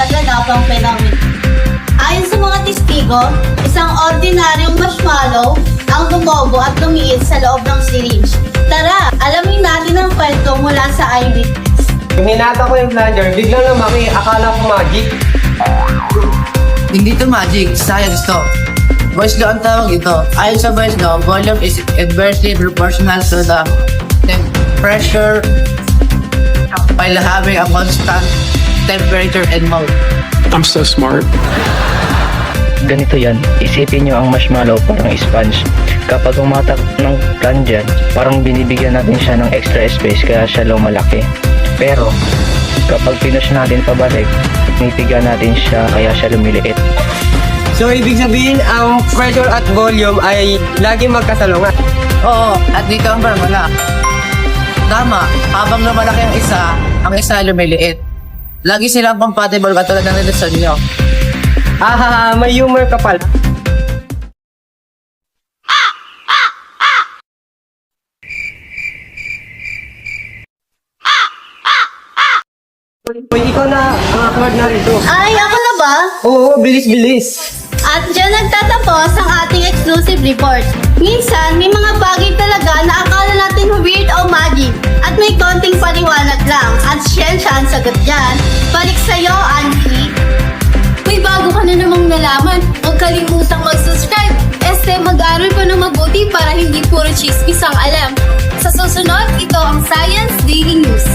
naganapang phenomena. Ayon sa mga testigo, isang ordinaryong marshmallow ang lumobo at lumiit sa loob ng syringe. Tara, alamin natin ang kwento mula sa eyewitness. Nung hinata ko yung plunger, biglang lumaki, akala ko magic. Hindi to magic, science to. Voice law ang tawag ito. Ayon sa voice law, volume is inversely proportional to the pressure while having a constant temperature and mode. I'm so smart. Ganito yan, isipin nyo ang marshmallow parang sponge. Kapag umatak ng plunger, parang binibigyan natin siya ng extra space kaya siya lumalaki. Pero, kapag pinush natin pabalik, pinipiga natin siya kaya siya lumiliit. So, ibig sabihin, ang pressure at volume ay lagi magkasalungan. Oo, at dito ang formula. Tama, habang lumalaki ang isa lumiliit. Lagi silang compatible katulad ng relasyon nyo. May humor ka pala. Uy, ikaw na ang awkward na rito. Ay, ako na ba? Oo, bilis-bilis. At dyan nagtatapos ang ating exclusive report. Minsan, may mga bagay talaga na akala natin weird o magic at may konting paliwanag lang at siyensya ang sagot dyan. Balik sa'yo, Auntie. May bago ka na namang nalaman. Huwag kalimutang mag-subscribe. Mag-aral pa ng mabuti para hindi puro chismis ang alam. Sa susunod, ito ang Science Daily News.